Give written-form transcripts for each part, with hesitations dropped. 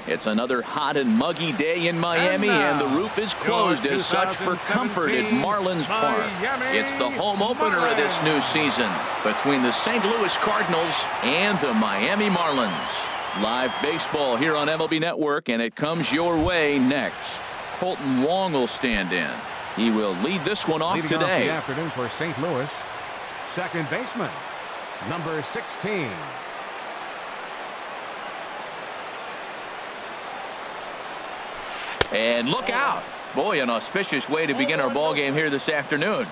It's another hot and muggy day in Miami, and the roof is closed as such for comfort at Marlins Park. It's the home opener of this new season between the St. Louis Cardinals and the Miami Marlins. Live baseball here on MLB Network, and it comes your way next. Colton Wong will stand in. He will lead this one off Leading today. off the afternoon for St. Louis, second baseman, number 16. And look out. Boy, an auspicious way to begin our ball game here this afternoon.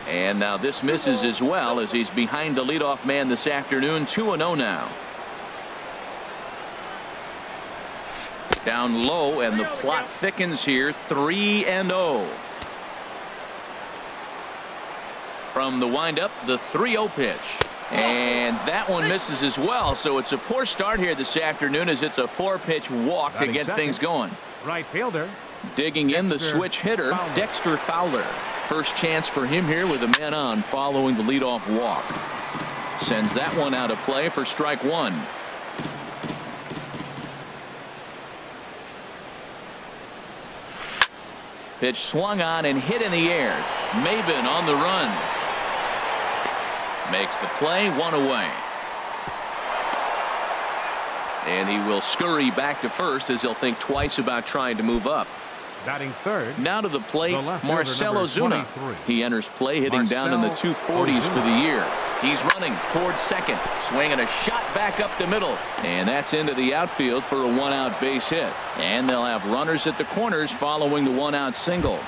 And now this misses as well as he's behind the leadoff man this afternoon. 2-0 now. Down low, and the plot thickens here. 3-0. From the windup, the 3-0 pitch. And that one misses as well, so it's a poor start here this afternoon as it's a 4-pitch walk to get things going. Right fielder. Digging in the switch hitter, Dexter Fowler. First chance for him here with a man on following the leadoff walk. Sends that one out of play for strike one. Pitch swung on and hit in the air. Maben on the run. Makes the play, one away. And he will scurry back to first as he'll think twice about trying to move up. Batting third. Now to the plate, Marcell Ozuna. 23. He enters play hitting down in the 240s for the year. He's running towards second, swinging a shot back up the middle, and that's into the outfield for a one-out base hit. And they'll have runners at the corners following the one-out single.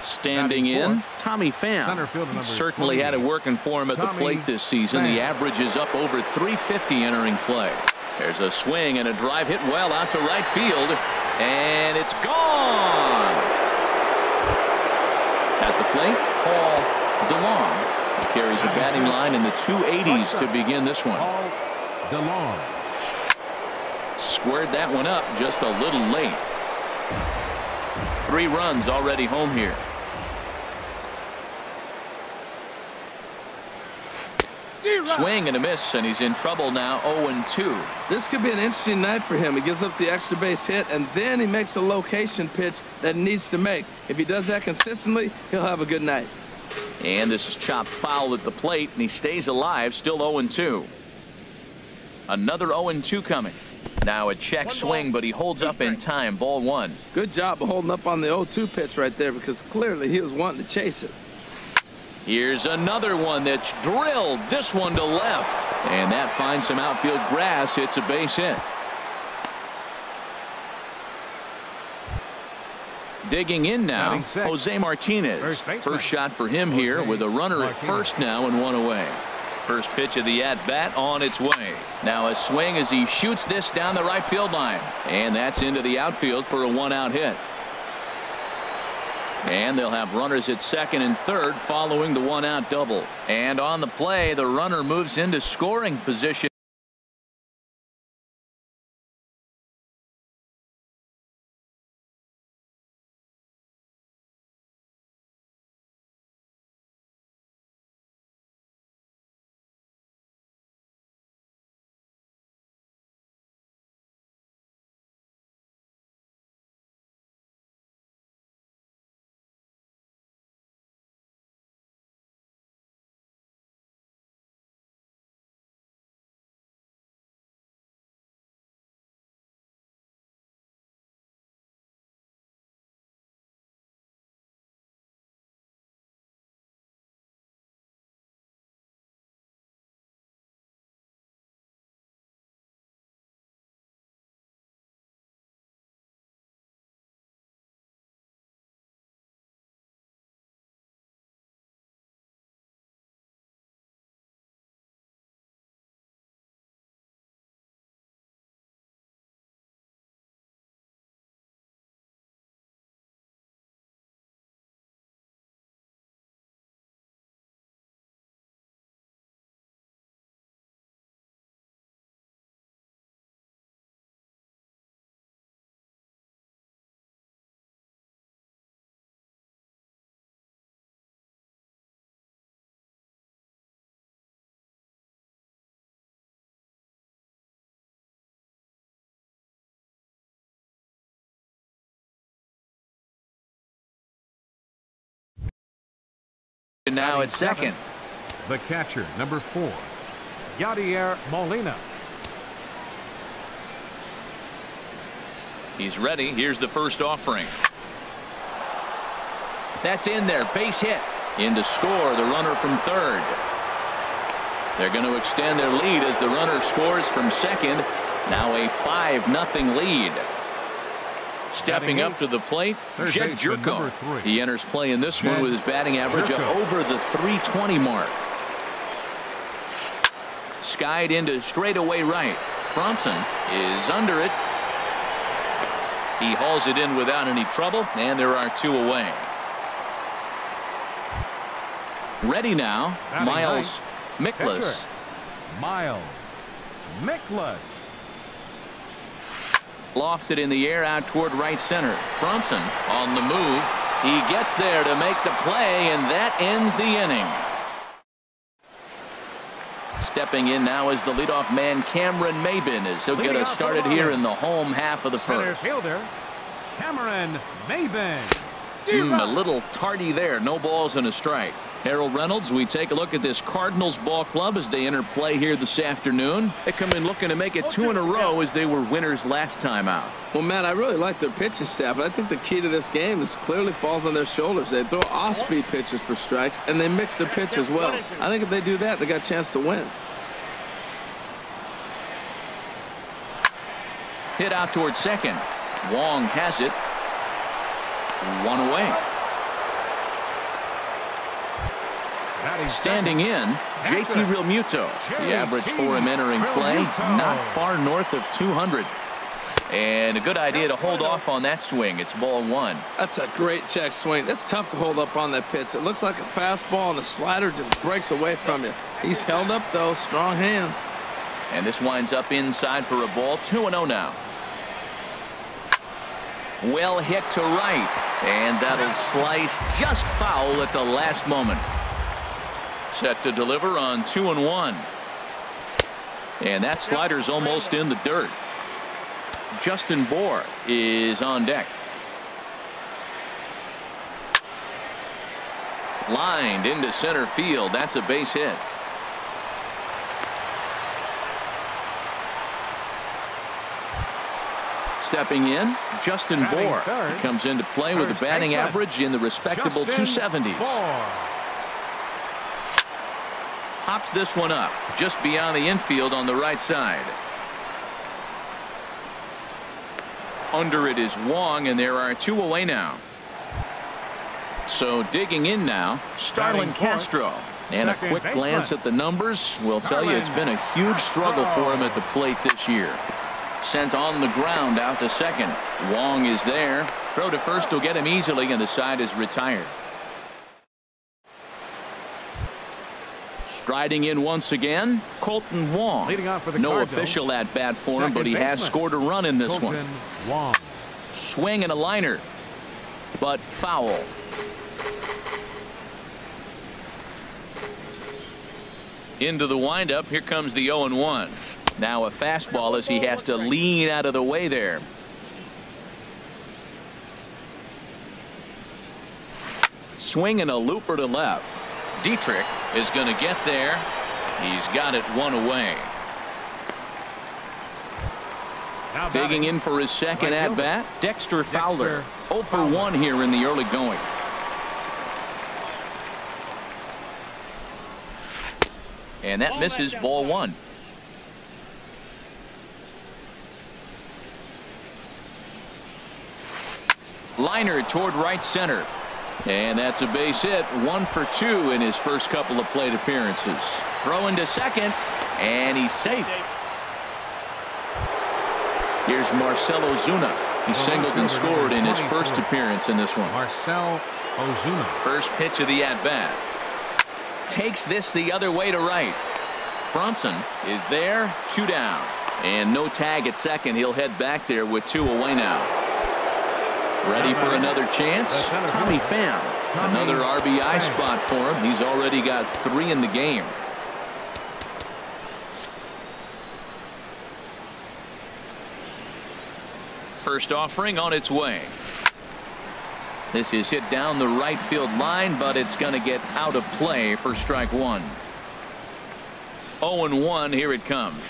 Standing in, Tommy Pham. He certainly had it working for him at the plate this season. The average is up over 350 entering play. There's a swing and a drive hit well out to right field, and it's gone. At the plate, Paul DeLong. He carries a batting line in the 280s to begin this one. DeLong squared that one up just a little late. 3 runs already home here. Swing and a miss, and he's in trouble now. 0-2. This could be an interesting night for him. He gives up the extra base hit, and then he makes a location pitch that he needs to make. If he does that consistently, he'll have a good night. And this is chopped foul at the plate, and he stays alive, still 0-2. Another 0-2 coming. Now a check swing, but he holds up in time. Ball one. Good job of holding up on the 0-2 pitch right there, because clearly he was wanting to chase it. Here's another one that's drilled. This one to left. And that finds some outfield grass. It's a base hit. Digging in now, Jose Martinez. First shot for him here with a runner at first now and one away. First pitch of the at-bat on its way. Now a swing as he shoots this down the right field line. And that's into the outfield for a one-out hit. And they'll have runners at second and third following the one-out double. And on the play, the runner moves into scoring position. And now at second. The catcher, number 4, Yadier Molina. He's ready. Here's the first offering. That's in there. Base hit. In to score the runner from third. They're going to extend their lead as the runner scores from second. Now a 5-0 lead. Stepping up to the plate, Jed Jerko. He enters play in this one with his batting average over the 320 mark. Skied into straightaway right. Bronson is under it. He hauls it in without any trouble, and there are 2 away. Ready now, Miles Mikolas. Miles Mikolas. Lofted in the air out toward right center. Bronson on the move. He gets there to make the play, and that ends the inning. Stepping in now is the leadoff man, Cameron Maybin, as he'll get us started here in the home half of the first. Fielder Cameron Maybin. A little tardy there. No balls and a strike. Harold Reynolds, we take a look at this Cardinals ball club as they enter play here this afternoon. They come in looking to make it 2 in a row as they were winners last time out. Well, Matt, I really like their pitching staff, but I think the key to this game is clearly falls on their shoulders. They throw off-speed pitches for strikes, and they mix their pitch as well. I think if they do that, they got a chance to win. Hit out toward second. Wong has it. 1 away. Standing in, JT Realmuto. The average for him entering play, not far north of 200. And a good idea to hold off on that swing. It's ball 1. That's a great check swing. That's tough to hold up on that pitch. It looks like a fastball, and the slider just breaks away from you. He's held up, though. Strong hands. And this winds up inside for a ball. 2-0 now. Well hit to right. And that'll slice just foul at the last moment. Set to deliver on 2-1. And that slider's almost in the dirt. Justin Bour is on deck. Lined into center field. That's a base hit. Stepping in, Justin Bour comes into play with a batting average in the respectable 270s. Hops this one up just beyond the infield on the right side. Under it is Wong, and there are 2 away now. So digging in now, Starlin Castro. And a quick glance at the numbers will tell you it's been a huge struggle for him at the plate this year. Sent on the ground out to second. Wong is there. Throw to first will get him easily, and the side is retired. Striding in once again, Colton Wong. No official at bat for him, but he has scored a run in this one. Swing and a liner, but foul. Into the windup. Here comes the 0-1. Now a fastball as he has to lean out of the way there. Swing and a looper to left. Dietrich is going to get there. He's got it 1 away. Digging in for his second at bat, Dexter Fowler. 0 for 1 here in the early going. And that misses, ball 1. Liner toward right center. And that's a base hit. 1 for 2 in his first couple of plate appearances. Throw into second, and he's safe. Here's Marcell Ozuna. He singled and scored in his first appearance in this one. Marcell Ozuna. First pitch of the at-bat. Takes this the other way to right. Bronson is there, 2 down. And no tag at second. He'll head back there with 2 away now. Ready for another chance? Tommy Pham. Another RBI spot for him. He's already got 3 in the game. First offering on its way. This is hit down the right field line, but it's going to get out of play for strike one. 0-1. Here it comes.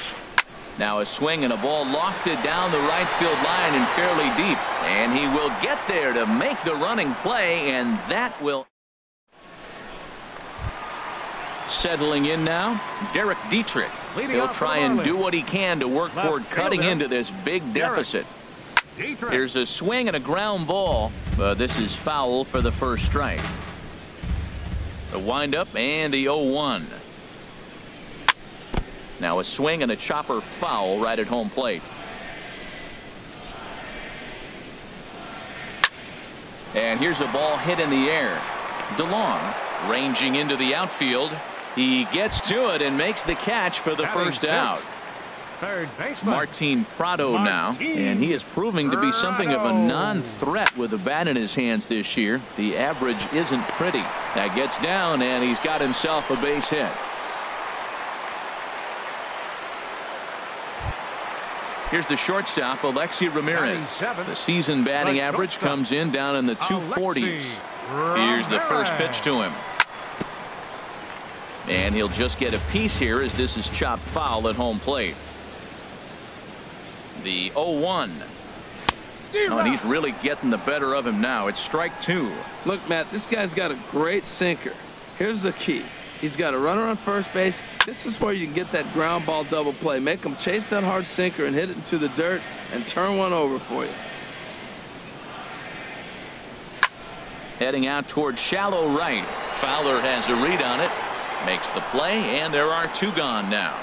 Now a swing and a ball lofted down the right field line and fairly deep. And he will get there to make the running play, and that will. Settling in now, Derek Dietrich. He'll try and do what he can to work toward cutting into this big deficit. Here's a swing and a ground ball, but this is foul for the first strike. The windup and the 0-1. Now a swing and a chopper foul right at home plate. And here's a ball hit in the air. DeLong ranging into the outfield. He gets to it and makes the catch for the first out. Third baseman Martin Prado now, and he is proving to be something of a non-threat with the bat in his hands this year. The average isn't pretty. That gets down, and he's got himself a base hit. Here's the shortstop, Alexi Ramirez. The season batting average comes in down in the 240s. Here's the first pitch to him. And he'll just get a piece here as this is chopped foul at home plate. The 0-1. Oh, and he's really getting the better of him now. It's strike two. Look, Matt, this guy's got a great sinker. Here's the key. He's got a runner on first base. This is where you can get that ground ball double play. Make him chase that hard sinker and hit it into the dirt and turn one over for you. Heading out towards shallow right. Fowler has a read on it. Makes the play, and there are two gone now.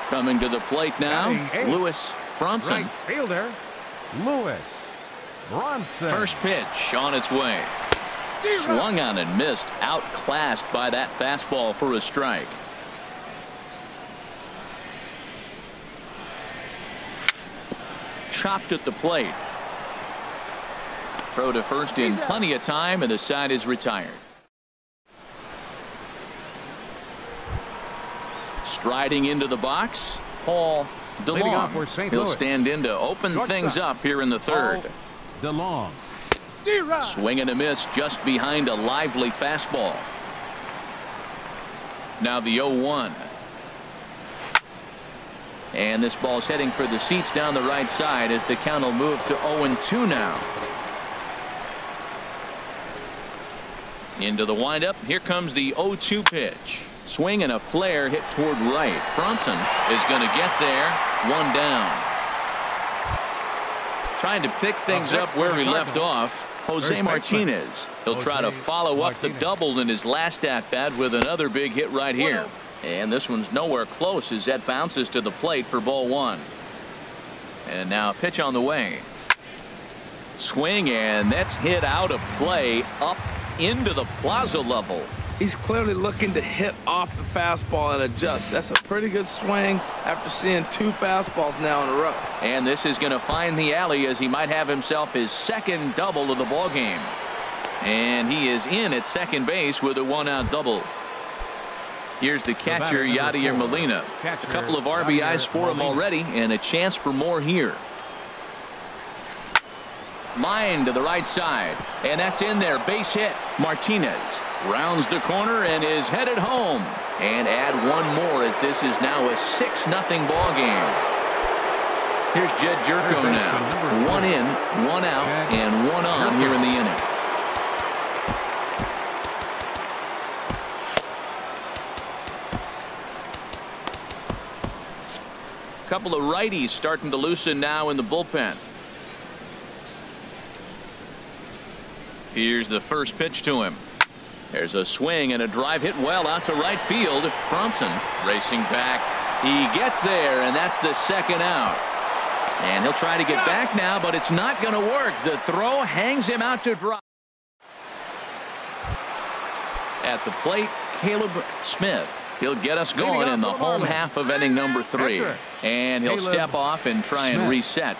Coming to the plate now, Lewis Bronson. Right fielder, Lewis Bronson. First pitch on its way. Swung on and missed. Outclassed by that fastball for a strike. Chopped at the plate. Throw to first in plenty of time, and the side is retired. Striding into the box, Paul DeLong. He'll stand in to open things up here in the third. DeLong. Swing and a miss just behind a lively fastball. Now the 0-1. And this ball's heading for the seats down the right side as the count will move to 0-2 now. Into the windup. Here comes the 0-2 pitch. Swing and a flare hit toward right. Bronson is going to get there. One down. Trying to pick things up where he left off. Jose Martinez. He'll try to follow up the double in his last at bat with another big hit right here. And this one's nowhere close as that bounces to the plate for ball one. And now a pitch on the way. Swing, and that's hit out of play up into the plaza level. He's clearly looking to hit off the fastball and adjust. That's a pretty good swing after seeing two fastballs now in a row. And this is going to find the alley as he might have himself his second double of the ball game. And he is in at second base with a one-out double. Here's the catcher, Yadier Molina. A couple of RBIs for him already, and a chance for more here. Line to the right side, and that's in there. Base hit. Martinez rounds the corner and is headed home. And add one more as this is now a 6-0 ball game. Here's Jed Jerko now. One in, one out, and one on here in the inning. Couple of righties starting to loosen now in the bullpen. Here's the first pitch to him. There's a swing and a drive hit well out to right field. Bronson racing back. He gets there, and that's the second out. And he'll try to get back now, but it's not going to work. The throw hangs him out to dry. At the plate, Caleb Smith. He'll get us going in the home half of inning number 3. And he'll step off and try and reset.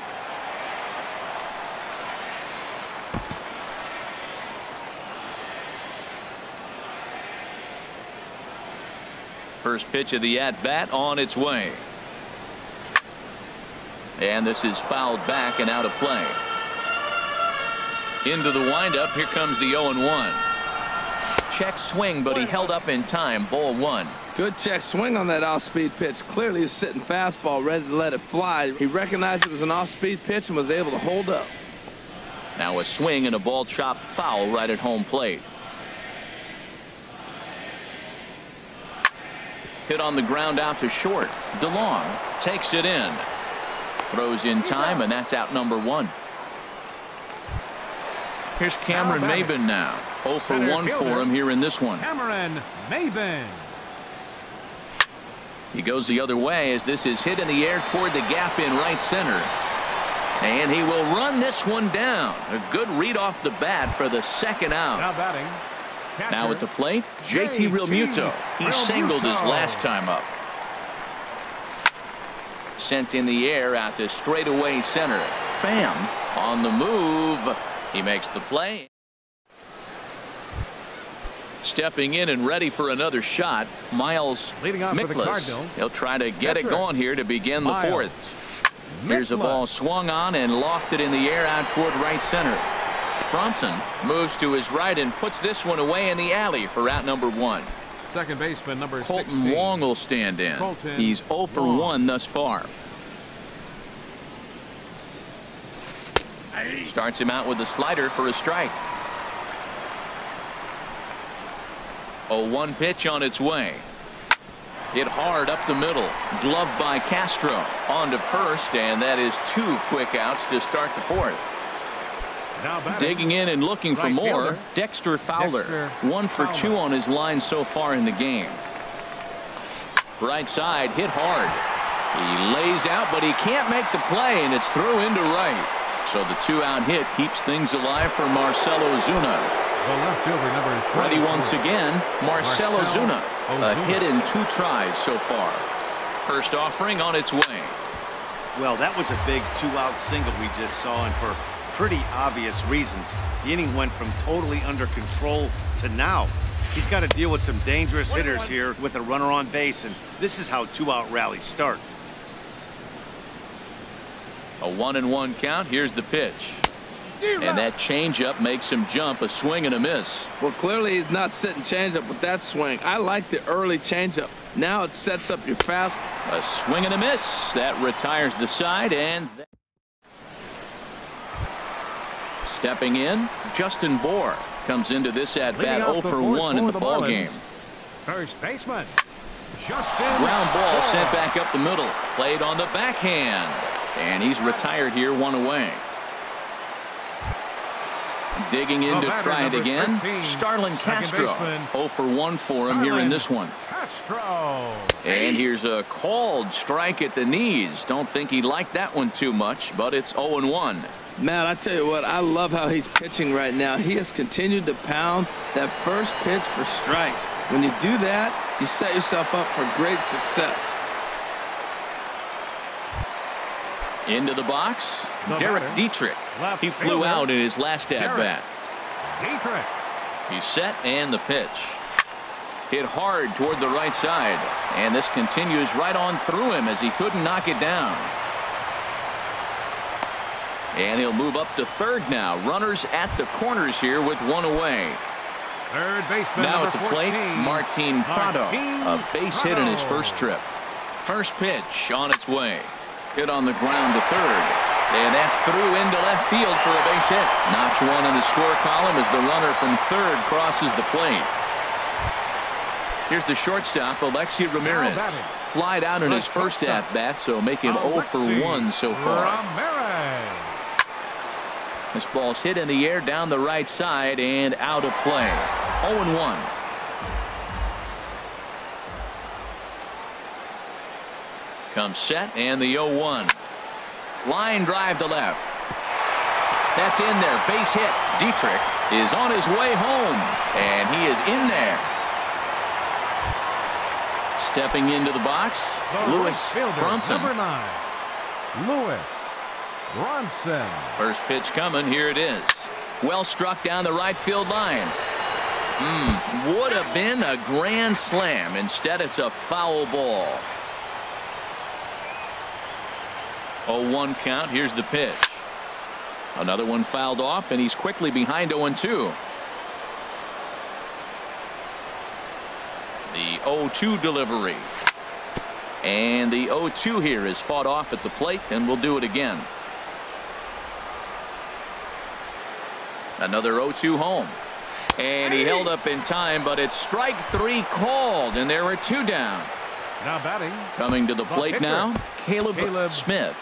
First pitch of the at-bat on its way. And this is fouled back and out of play. Into the windup. Here comes the 0-1. Check swing, but he held up in time. Ball 1. Good check swing on that off-speed pitch. Clearly a sitting fastball ready to let it fly. He recognized it was an off-speed pitch and was able to hold up. Now a swing and a ball chopped foul right at home plate. Hit on the ground out to short. DeLong takes it in. Throws in time, and that's out number 1. Here's Cameron Maben now. 0 for 1 for him here in this one. Cameron Maben. He goes the other way as this is hit in the air toward the gap in right center. And he will run this one down. A good read off the bat for the second out. Now batting. Catcher, now at the plate, JT Realmuto. He singled his last time up. Sent in the air out to straightaway center. Pham on the move. He makes the play. Stepping in and ready for another shot, Miles Mikolas. He'll try to get it going here to begin the 4th. Here's a ball swung on and lofted in the air out toward right center. Bronson moves to his right and puts this one away in the alley for out number 1. Second baseman number Colton 16. Wong will stand in. He's 0 for 1 thus far. Starts him out with a slider for a strike. 0-1 pitch on its way. Hit hard up the middle. Gloved by Castro. On to first, and that is 2 quick outs to start the 4th. Digging in and looking for more, Dexter Fowler. 1 for 2 on his line so far in the game. Right side, hit hard. He lays out, but he can't make the play, and it's through into right. So the 2-out hit keeps things alive for Marcell Ozuna. The left fielder number Ready once again, Marcell Ozuna. A hit in 2 tries so far. First offering on its way. Well, that was a big 2-out single we just saw, and for pretty obvious reasons. The inning went from totally under control to now. He's got to deal with some dangerous hitters here with a runner on base, and this is how 2-out rallies start. A 1-1 count. Here's the pitch. And that changeup makes him jump. A swing and a miss. Well, clearly he's not sitting changeup with that swing. I like the early changeup. Now it sets up your fast. A swing and a miss. That retires the side. And stepping in, Justin Bour comes into this at bat 0 for 1 in the ball game. First baseman Justin. Ground ball sent back up the middle. Played on the backhand. And he's retired here, 1 away. Digging in to try it again. Starlin Castro. 0 for 1 for him here in this one. Castro. And here's a called strike at the knees. Don't think he liked that one too much, but it's 0-1. Man, I tell you what, I love how he's pitching right now. He has continued to pound that first pitch for strikes. When you do that, you set yourself up for great success. Into the box, Derek Dietrich. He flew out in his last at-bat. He's set, and the pitch. Hit hard toward the right side. And this continues right on through him as he couldn't knock it down. And he'll move up to third now. Runners at the corners here with 1 away. Third baseman now at the 14, plate, Martin Prado. A base hit in his first trip. First pitch on its way. Hit on the ground to third. And that's through into left field for a base hit. Notch 1 in the score column as the runner from third crosses the plate. Here's the shortstop, Alexi Ramirez. Flied out in his first at-bat, so making 0 for 1 so far. This ball's hit in the air down the right side and out of play. 0-1. Comes set, and the 0-1. Line drive to left. That's in there. Base hit. Dietrich is on his way home, and he is in there. Stepping into the box, Lewis Bronson. Number 9, Lewis Bronson. First pitch coming. Here it is. Well struck down the right field line. Would have been a grand slam. Instead, it's a foul ball. 0-1 count. Here's the pitch. Another one fouled off, and he's quickly behind 0-2. The 0-2 delivery. And the 0-2 here is fought off at the plate, and we'll do it again. Another 0-2 home. And he held up in time, but it's strike 3 called, and there are 2 down. Now batting. Coming to the plate now, Caleb Smith.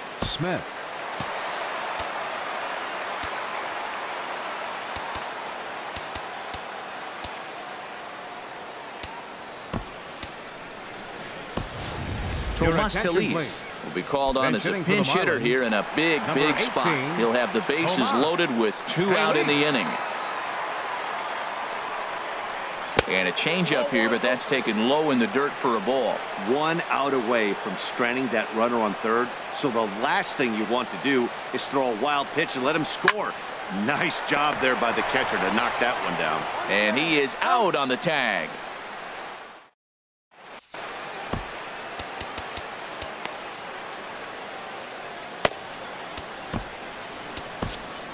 Tomas Telis will be called on as a pinch hitter here in a big spot. He'll have the bases loaded with 2 out in the inning. And a changeup here, but that's taken low in the dirt for a ball. 1 out away from stranding that runner on third. So the last thing you want to do is throw a wild pitch and let him score. Nice job there by the catcher to knock that one down. And he is out on the tag.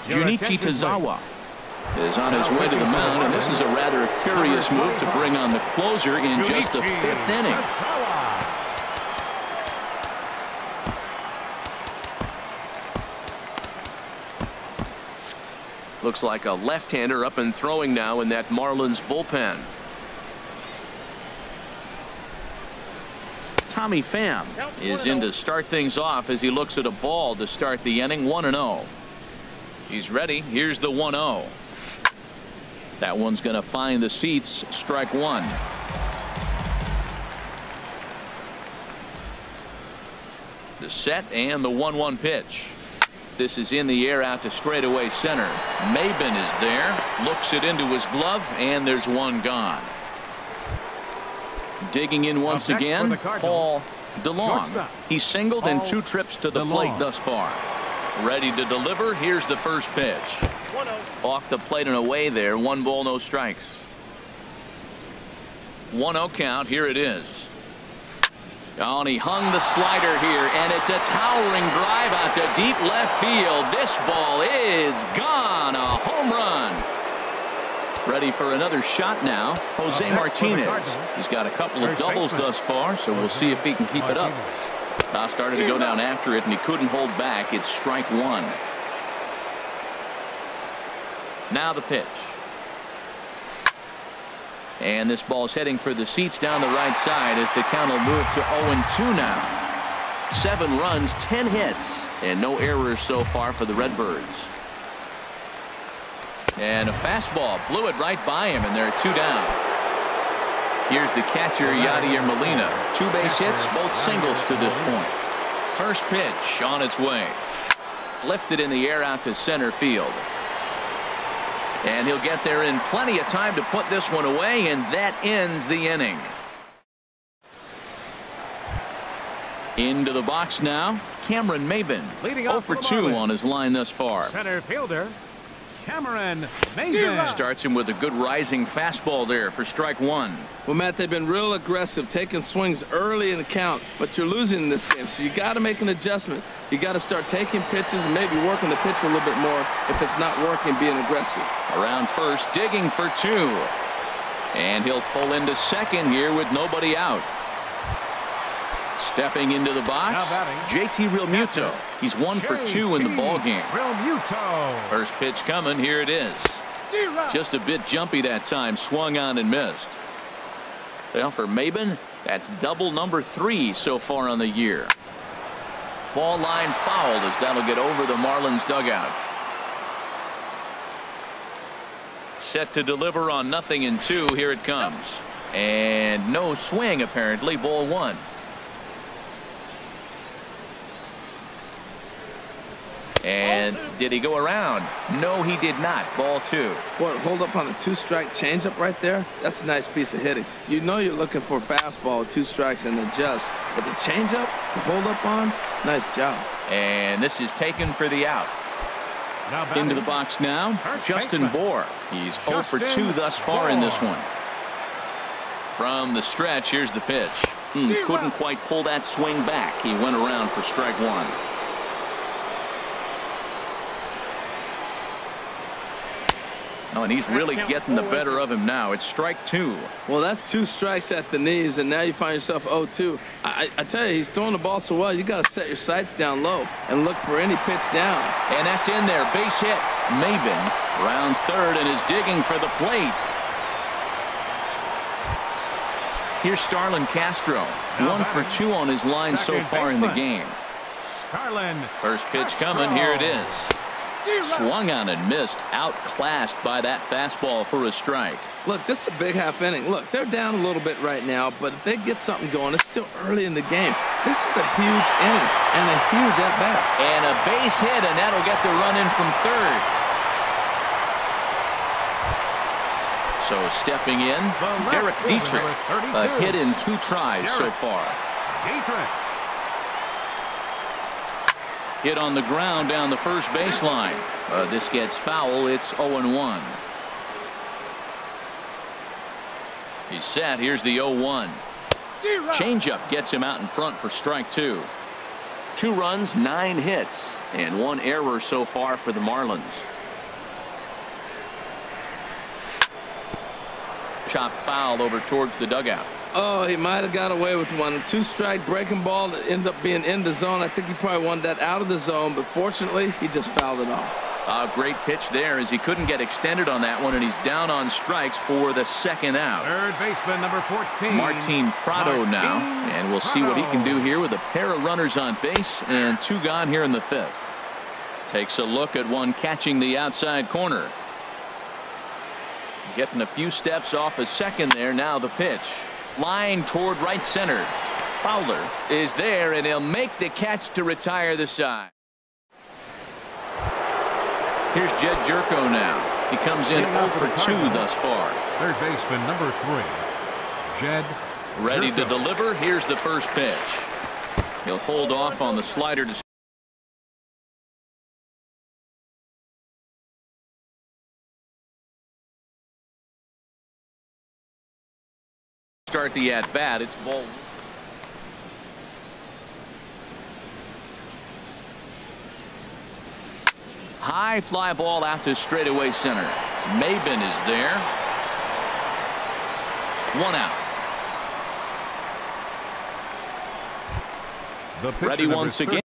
Junichi Tazawa is on his way to the mound, and this is a rather curious move to bring on the closer in just the 5th inning. Looks like a left-hander up and throwing now in that Marlins bullpen. Tommy Pham is in to start things off as he looks at a ball to start the inning. 1-0. He's ready. Here's the 1-0. That one's going to find the seats. Strike 1. The set and the 1-1 pitch. This is in the air out to straightaway center. Maben is there. Looks it into his glove, and there's one gone. Digging in once again, Paul DeLong. He's singled in 2 trips to the plate thus far. Ready to deliver. Here's the first pitch. Off the plate and away there. 1 ball, no strikes. 1-0 count. Here it is. Oh, and he hung the slider here, and it's a towering drive out to deep left field. This ball is gone. A home run. Ready for another shot now. Jose Martinez. He's got a couple of doubles thus far, so we'll see if he can keep it up. Started to go down after it, and he couldn't hold back. It's strike 1. Now the pitch. And this ball's heading for the seats down the right side as the count will move to 0-2 now. 7 runs, 10 hits, and no errors so far for the Redbirds. And a fastball blew it right by him, and there are 2 down. Here's the catcher, Yadier Molina. 2 base hits, both singles to this point. First pitch on its way. Lifted in the air out to center field. And he'll get there in plenty of time to put this one away, and that ends the inning. Into the box now, Cameron Maben. 0 for 2 on his line thus far. Center fielder, Cameron Maben. Starts him with a good rising fastball there for strike 1. Well, Matt, they've been real aggressive, taking swings early in the count, but you're losing in this game, so you got to make an adjustment. You got to start taking pitches and maybe working the pitcher a little bit more if it's not working, being aggressive. Around first, digging for 2. And he'll pull into second here with nobody out. Stepping into the box, JT Realmuto. He's 1 for 2 in the ball game. First pitch coming. Here it is. Just a bit jumpy that time. Swung on and missed. Well, for Maben, that's double number 3 so far on the year. Ball line fouled as that'll get over the Marlins dugout. Set to deliver on 0-2. Here it comes. And no swing apparently. Ball 1. And did he go around? No, he did not. Ball 2. Boy, hold up on a 2-strike changeup right there. That's a nice piece of hitting. You know you're looking for a fastball, 2 strikes and adjust. But the changeup to hold up on, nice job. And this is taken for the out. Into the box now, Justin Bour. He's 0 for 2 thus far in this one. From the stretch, here's the pitch. Couldn't quite pull that swing back. He went around for strike 1. Oh, and he's really getting the better of him now. It's strike 2. Well, that's 2 strikes at the knees, and now you find yourself 0-2. I tell you, he's throwing the ball so well, you got to set your sights down low and look for any pitch down. And that's in there. Base hit. Maben rounds third and is digging for the plate. Here's Starlin Castro. 1 for 2 on his line so far in the game. First pitch coming. Here it is. Swung on and missed. Outclassed by that fastball for a strike. Look, this is a big half inning. Look, they're down a little bit right now, but if they get something going, it's still early in the game. This is a huge inning and a huge at-bat. And a base hit, and that'll get the run in from third. So stepping in, Derek Dietrich. A hit in 2 tries so far. Hit on the ground down the first baseline. This gets foul. It's 0-1. He's set. Here's the 0-1. Changeup gets him out in front for strike 2. 2 runs, 9 hits, and 1 error so far for the Marlins. Chopped foul over towards the dugout. Oh, he might have got away with one. 2-strike breaking ball that ended up being in the zone. I think he probably wanted that out of the zone, but fortunately, he just fouled it off. A great pitch there as he couldn't get extended on that one, and he's down on strikes for the second out. Third baseman, number 14. Martin Prado now, and we'll see what he can do here with a pair of runners on base and 2 gone here in the 5th. Takes a look at one catching the outside corner. Getting a few steps off a second there. Now the pitch. Line toward right center. Fowler is there, and he'll make the catch to retire the side. Here's Jed Jerko now. He comes in 0 for 2 thus far. Third baseman, number 3. Jed Ready Jerko. to deliver. Here's the first pitch. He'll hold off on the slider to start the at-bat. It's ball. High fly ball out to straightaway center. Maben is there. 1 out. The pitcher, Ready number once 30.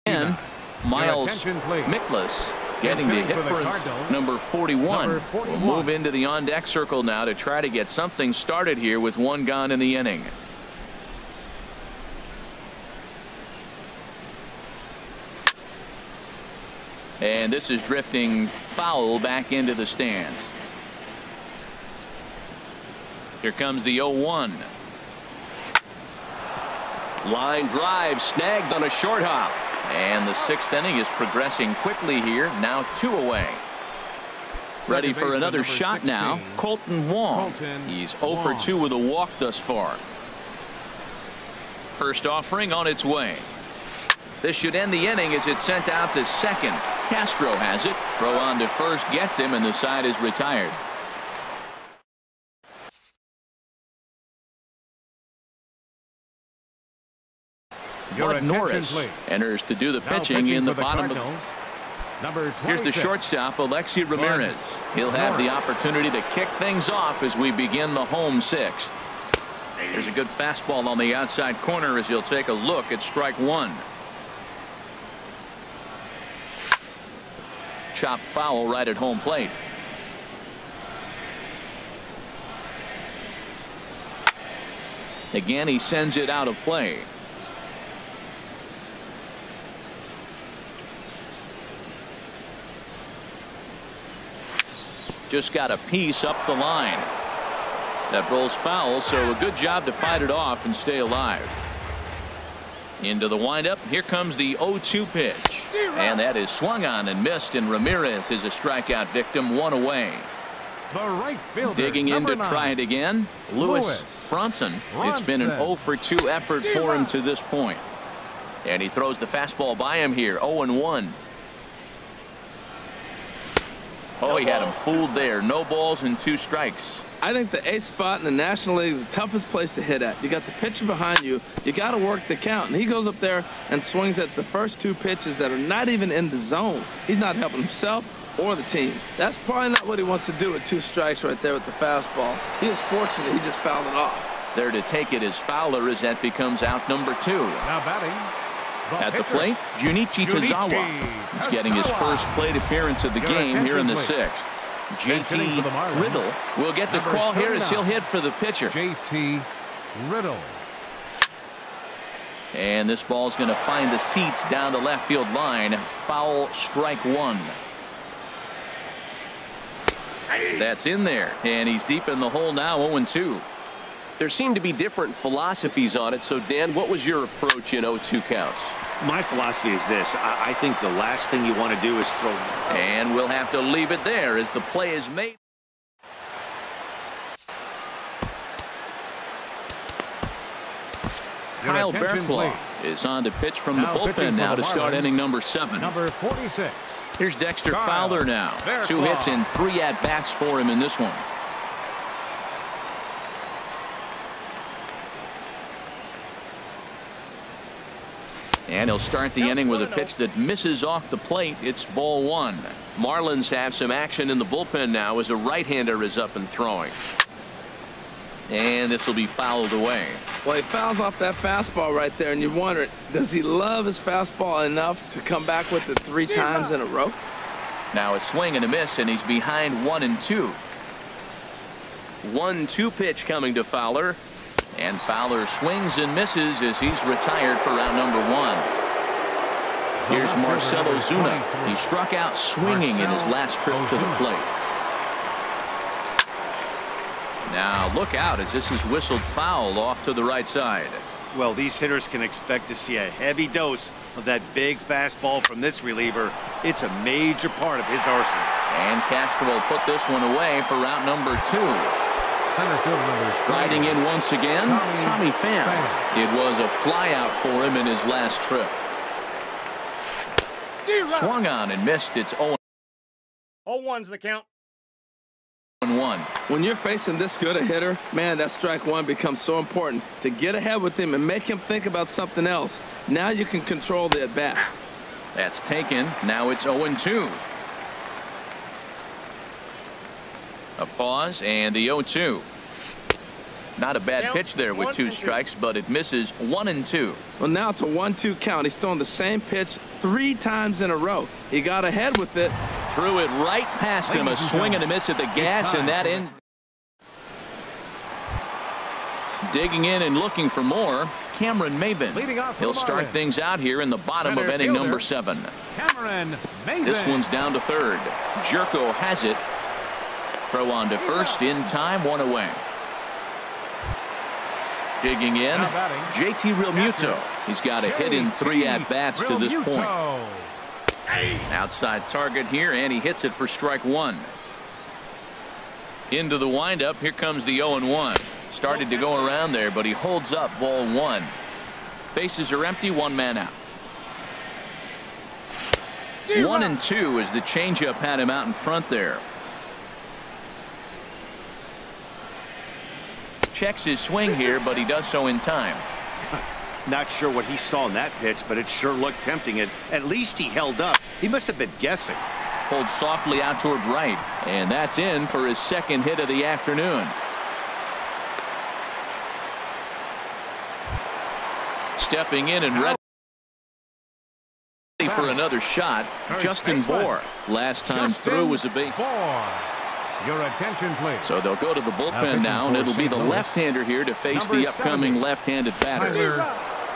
again. Miles attention, please. Miklas getting the hit for his number 41. We'll move into the on-deck circle now to try to get something started here with 1 gone in the inning. And this is drifting foul back into the stands. Here comes the 0-1. Line drive snagged on a short hop. And the 6th inning is progressing quickly here. Now 2 away. Ready for another shot now. Colton Wong. He's 0 for 2 with a walk thus far. First offering on its way. This should end the inning as it's sent out to second. Castro has it. Throw on to first gets him, and the side is retired. Bud Norris enters to do the pitching in the bottom of the. Here's the shortstop, Alexi Ramirez. He'll have the opportunity to kick things off as we begin the home 6th. There's a good fastball on the outside corner as he'll take a look at strike 1. Chop foul right at home plate. Again, he sends it out of play. Just got a piece up the line. That rolls foul, so a good job to fight it off and stay alive. Into the windup. Here comes the 0-2 pitch. And that is swung on and missed, and Ramirez is a strikeout victim. 1 away. The right fielder, digging in to 9. try it again. Lewis Bronson. It's been an 0 for 2 effort for him to this point. And he throws the fastball by him here. 0-1. Oh, he had him fooled there. No balls and 2 strikes. I think the ace spot in the National League is the toughest place to hit at. You got the pitcher behind you. You got to work the count. And he goes up there and swings at the first two pitches that are not even in the zone. He's not helping himself or the team. That's probably not what he wants to do with 2 strikes right there with the fastball. He is fortunate he just fouled it off. There to take it is Fowler as that becomes out number 2. Now batting. At the plate, Junichi Tazawa. He's getting his first plate appearance of the game here in the 6th. JT Riddle will get the call here as he'll hit for the pitcher. JT Riddle. And this ball's going to find the seats down the left field line. Foul, strike 1. That's in there, and he's deep in the hole now, 0-2. There seem to be different philosophies on it. So, Dan, what was your approach in 0-2 counts? My philosophy is this. I think the last thing you want to do is throw. And we'll have to leave it there as the play is made. Kyle Bearclaw is on to pitch from the bullpen now to start inning number 7. Number 46. Here's Dexter Fowler now. 2 hits and 3 at-bats for him in this one. And he'll start the inning with a pitch that misses off the plate. It's ball 1. Marlins have some action in the bullpen now as a right-hander is up and throwing. And this will be fouled away. Well, he fouls off that fastball right there, and you wonder, does he love his fastball enough to come back with it 3 times in a row? Now a swing and a miss, and he's behind 1-2. 1-2 pitch coming to Fowler. And Fowler swings and misses as he's retired for round number 1. Here's Marcell Ozuna. He struck out swinging in his last trip to the plate. Now look out as this is whistled foul off to the right side. Well, these hitters can expect to see a heavy dose of that big fastball from this reliever. It's a major part of his arsenal. And Castro will put this one away for round number 2. Riding in once again, Tommy Pham. It was a flyout for him in his last trip. Swung on and missed. It's 0-1's the count. 1-1. When you're facing this good a hitter, man, that strike 1 becomes so important to get ahead with him and make him think about something else. Now you can control the at-bat. That's taken. Now it's 0-2. A pause and the 0-2. Not a bad pitch there with 2 strikes, but it misses 1-2. Well, now it's a 1-2 count. He's throwing the same pitch 3 times in a row. He got ahead with it. Threw it right past him. A swing and a miss at the gas, and that ends. Digging in and looking for more, Cameron Maybin. He'll start things out here in the bottom of inning number 7. Cameron Maybin. This one's down to third. Jerko has it. Throw on to first in time, 1 away. Digging in, JT Realmuto. He's got a hit in 3 at-bats to this point. Outside target here, and he hits it for strike 1. Into the windup, here comes the 0-1. Started to go around there, but he holds up ball 1. Bases are empty, 1 man out. 1-2 as the changeup had him out in front there. Checks his swing here, but he does so in time. Not sure what he saw in that pitch, but it sure looked tempting. At least he held up. He must have been guessing. Pulled softly out toward right, and that's in for his 2nd hit of the afternoon. Stepping in and ready for another shot, Justin Bour. Last time through was a base. Your attention, please. So they'll go to the bullpen now, and it'll be the left-hander here to face the upcoming left-handed batter.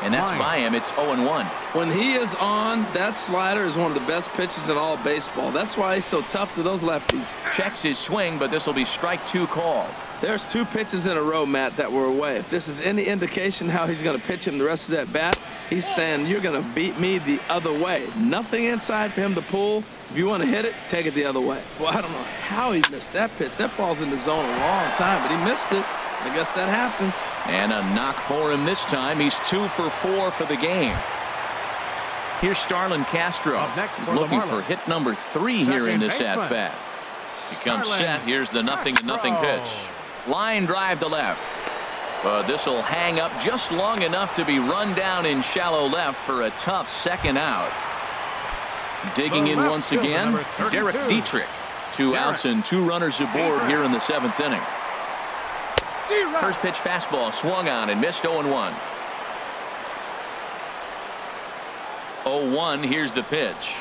And that's by him. It's 0-1. When he is on, that slider is one of the best pitches in all baseball. That's why he's so tough to those lefties. Checks his swing, but this will be strike 2 called. There's 2 pitches in a row, Matt, that were away. If this is any indication how he's going to pitch him the rest of that bat, he's saying you're going to beat me the other way. Nothing inside for him to pull. If you want to hit it, take it the other way. Well, I don't know how he missed that pitch. That ball's in the zone a long time, but he missed it. I guess that happens. And a knock for him this time. He's 2 for 4 for the game. Here's Starlin Castro. He's looking for hit number 3 here in this at-bat. He comes set. Here's the 0-0 pitch. Line drive to left. But this will hang up just long enough to be run down in shallow left for a tough second out. Digging in once again, Derek Dietrich. 2 outs and 2 runners aboard here in the 7th inning. First pitch fastball swung on and missed. 0-1. 0-1. Here's the pitch.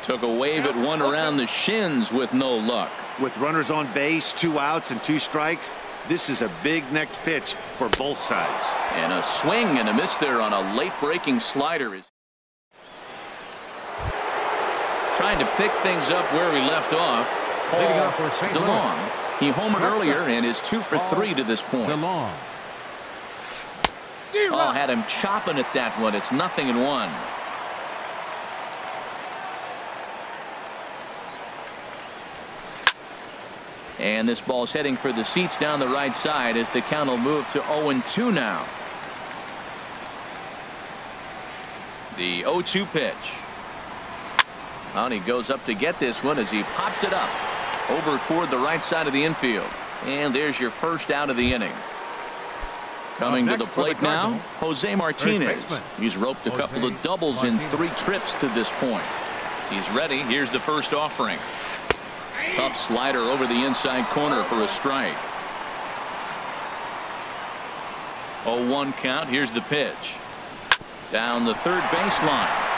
Took a wave at one around the shins with no luck. With runners on base, 2 outs and 2 strikes, this is a big next pitch for both sides. And a swing and a miss there on a late breaking slider. Is trying to pick things up where we left off. Paul DeLong. He homered earlier and is 2 for 3 to this point. Oh, had him chopping at that one. It's 0-1. And this ball's heading for the seats down the right side as the count will move to 0-2 now. The 0-2 pitch. And he goes up to get this one as he pops it up over toward the right side of the infield. And there's your first out of the inning. Coming to the plate now, Jose Martinez. He's roped a couple of doubles in 3 trips to this point. He's ready. Here's the first offering. Tough slider over the inside corner for a strike. 0-1 count. Here's the pitch. Down the third baseline.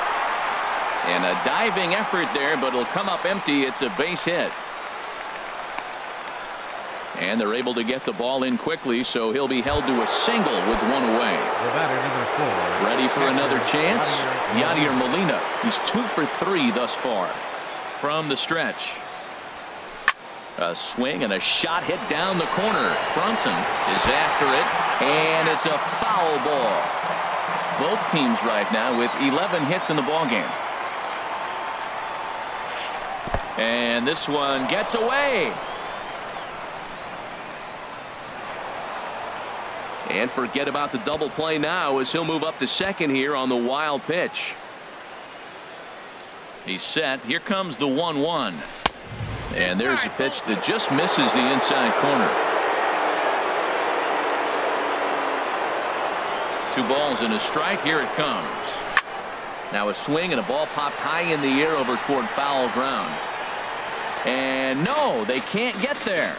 And a diving effort there, but it'll come up empty. It's a base hit. And they're able to get the ball in quickly, so he'll be held to a single with 1 away. Ready for another chance? Yadier Molina. He's 2 for 3 thus far. From the stretch. A swing and a shot hit down the corner. Brunson is after it, and it's a foul ball. Both teams right now with 11 hits in the ballgame. And this one gets away. And forget about the double play now as he'll move up to second here on the wild pitch. He's set. Here comes the 1-1. And there's a pitch that just misses the inside corner. 2 balls and a strike. Here it comes. Now a swing and a ball popped high in the air over toward foul ground. And no, they can't get there.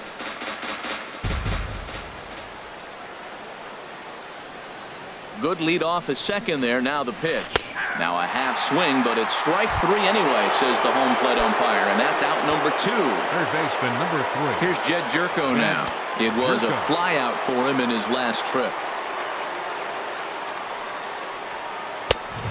Good lead off at second there. Now the pitch. Now a half swing, but it's strike 3 anyway, says the home plate umpire, and that's out number 2. Third baseman number 3. Here's Jed Jerko now. It was a fly out for him in his last trip.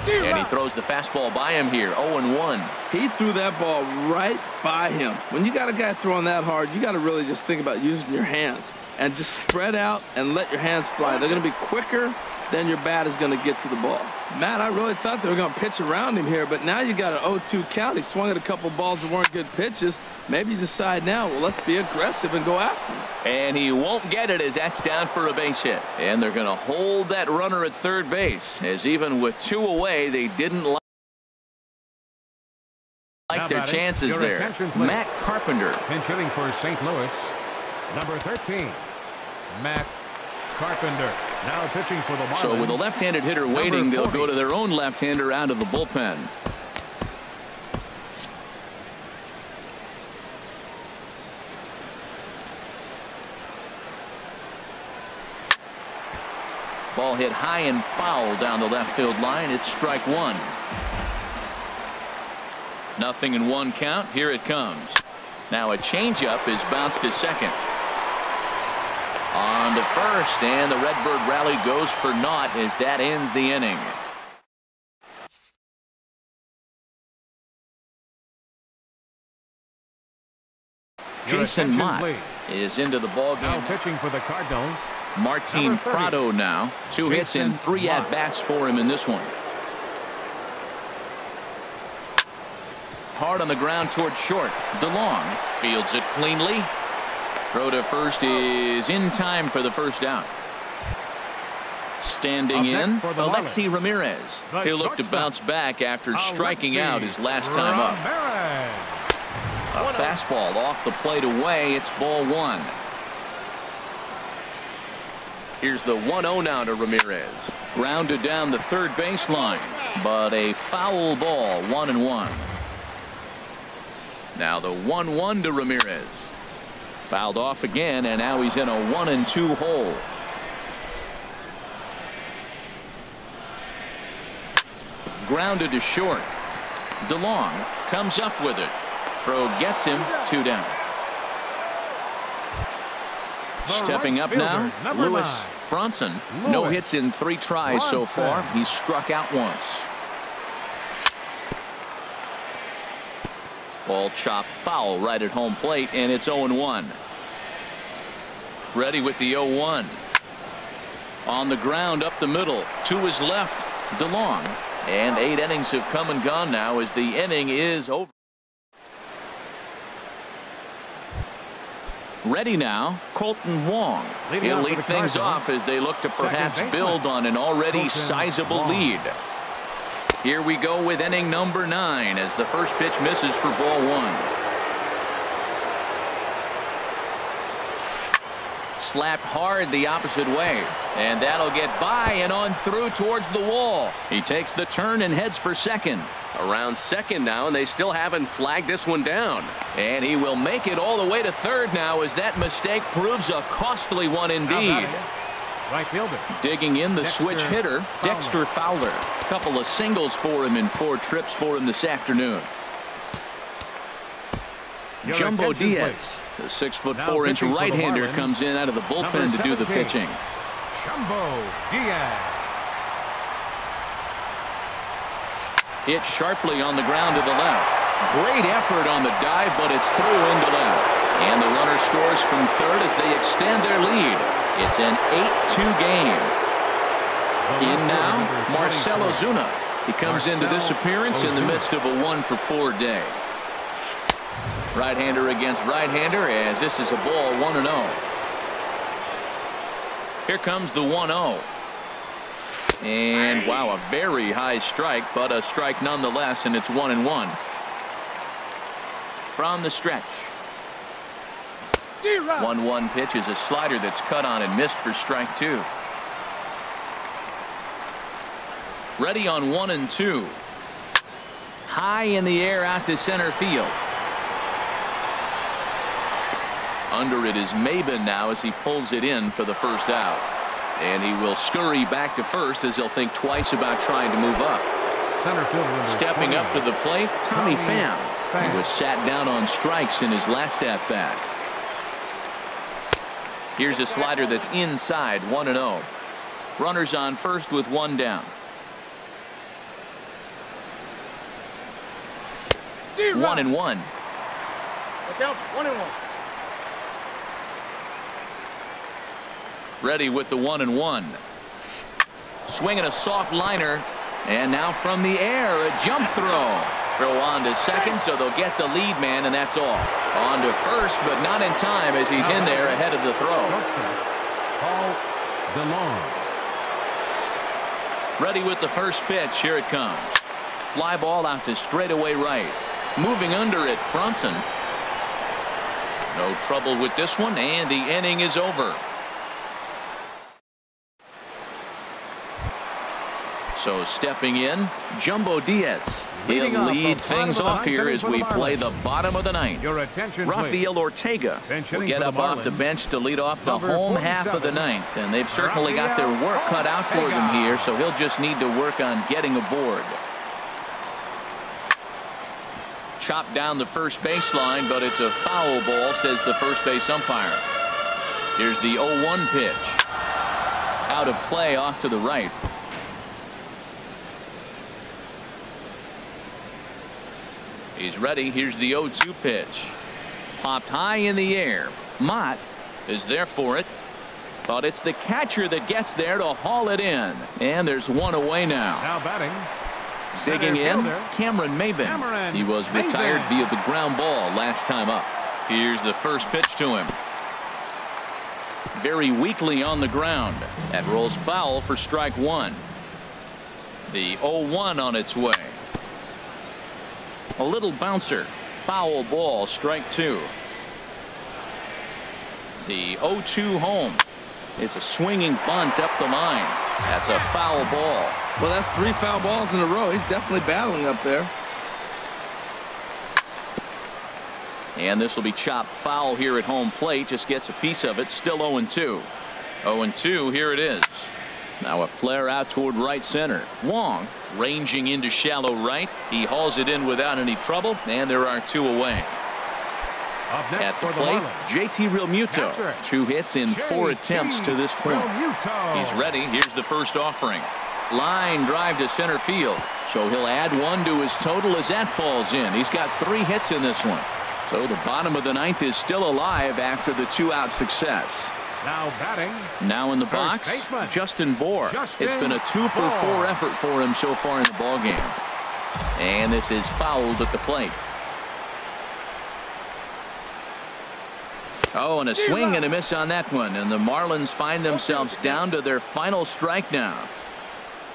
And he throws the fastball by him here. 0-1. He threw that ball right by him. When you got a guy throwing that hard, you got to really just think about using your hands and just spread out and let your hands fly. They're going to be quicker than your bat is going to get to the ball. Matt, I really thought they were going to pitch around him here, but now you got an 0-2 count. He swung at a couple balls that weren't good pitches. Maybe you decide now, well, let's be aggressive and go after him. And he won't get it as that's down for a base hit. And they're going to hold that runner at third base, as even with 2 away, they didn't like their chances there. Matt Carpenter. Pinch hitting for St. Louis. Number 13, Matt Carpenter. Now pitching for the Marlins. So with a left-handed hitter waiting, they'll go to their own left-hander out of the bullpen. Ball hit high and foul down the left field line. It's strike 1. 0-1 count. Here it comes. Now a changeup is bounced to second. On to first, and the Redbird rally goes for naught as that ends the inning. Jason Mott is into the ballgame. Now pitching for the Cardinals. Martin Prado now. 2 hits and 3 at-bats for him in this one. Hard on the ground toward short. DeLong fields it cleanly. Throw to first is in time for the first out. Standing in, Alexi Ramirez. He'll look to bounce back after striking out his last time up. A fastball off the plate away. It's ball 1. Here's the 1-0 now to Ramirez. Grounded down the third baseline, but a foul ball, 1-1. Now the 1-1 to Ramirez. Fouled off again, and now he's in a 1-2 hole. Grounded to short. DeLong comes up with it. Throw gets him, 2 down. Stepping up now, Lewis Bronson. No hits in 3 tries so far. He's struck out once. Ball chopped foul right at home plate, and it's 0-1. Ready with the 0-1. On the ground up the middle. To his left, DeLong. And 8 innings have come and gone now as the inning is over. Ready now, Colton Wong. He'll lead things off as they look to perhaps build on an already sizable lead. Here we go with inning number 9 as the first pitch misses for ball 1. Slapped hard the opposite way, and that'll get by and on through towards the wall. He takes the turn and heads for second. Around second now, and they still haven't flagged this one down. And he will make it all the way to third now as that mistake proves a costly one indeed. Right fielder. Digging in the switch hitter, Dexter Fowler. Couple of singles for him in 4 trips for him this afternoon. Jumbo Diaz, the 6'4" right-hander, comes in out of the bullpen to do the pitching. Jumbo Diaz. Hit sharply on the ground to the left. Great effort on the dive, but it's through into left. And the runner scores from third as they extend their lead. It's an 8-2 game. In now, Marcell Ozuna. He comes into this appearance in the midst of a 1-for-4 day. Right-hander against right-hander as this is a ball 1-0. Here comes the 1-0. And wow, a very high strike, but a strike nonetheless, and it's 1-1. From the stretch. 1-1 pitch is a slider that's cut on and missed for strike 2. Ready on 1-2. High in the air out to center field. Under it is Maben now as he pulls it in for the first out. And he will scurry back to first as he'll think twice about trying to move up. Center fielder stepping up to the plate, Tommy Pham. He was sat down on strikes in his last at bat. Here's a slider that's inside, 1-0. Runners on first with 1 down. 1-1. Look out, 1-1. Ready with the 1-1. Swinging a soft liner, and now from the air a jump throw. Throw on to second, so they'll get the lead man, and that's all. On to first, but not in time as he's in there ahead of the throw. Paul DeLong. Ready with the first pitch. Here it comes. Fly ball out to straightaway right. Moving under it, Bronson. No trouble with this one, and the inning is over. So stepping in, Jumbo Diaz. He'll lead things off here as we play the bottom of the ninth. Rafael Ortega will get up off the bench to lead off the home half of the ninth. And they've certainly got their work cut out for them here, so he'll just need to work on getting aboard. Chopped down the first baseline, but it's a foul ball, says the first base umpire. Here's the 0-1 pitch. Out of play off to the right. He's ready. Here's the 0-2 pitch. Popped high in the air. Mott is there for it. But it's the catcher that gets there to haul it in. And there's one away now. Now batting. Digging in, Cameron Maben. He was retired via the ground ball last time up. Here's the first pitch to him. Very weakly on the ground. That rolls foul for strike 1. The 0-1 on its way. A little bouncer. Foul ball, strike 2. The 0-2 home. It's a swinging bunt up the line. That's a foul ball. Well, that's 3 foul balls in a row. He's definitely battling up there. And this will be chopped foul here at home plate. Just gets a piece of it. Still 0-2. 0-2. Here it is. Now a flare out toward right center. Wong ranging into shallow right. He hauls it in without any trouble, and there are 2 away. Up next At the for plate, Marlins, JT Realmuto. catcher, 2 hits in 4 attempts to this point. Realmuto. He's ready. Here's the first offering. Line drive to center field. So he'll add 1 to his total as that falls in. He's got 3 hits in this one. So the bottom of the 9th is still alive after the 2-out success. Now batting. Now in the First box, baseman, Justin Bohr. It's been a 2-for-4 effort for him so far in the ballgame. And this is fouled at the plate. Oh, and a swing and a miss on that one. And the Marlins find themselves down to their final strike now.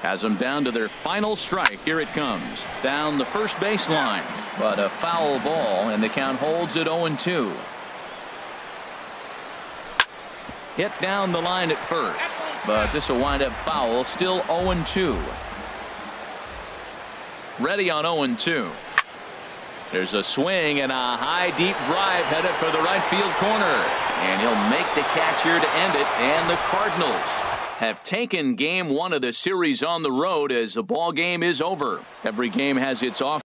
Has them down to their final strike. Here it comes. Down the first baseline. But a foul ball, and the count holds at 0-2. Hit down the line at first. But this will wind up foul. Still 0-2. Ready on 0-2. There's a swing and a high deep drive headed for the right field corner. And he'll make the catch here to end it. And the Cardinals have taken game 1 of the series on the road as the ball game is over. Every game has its off.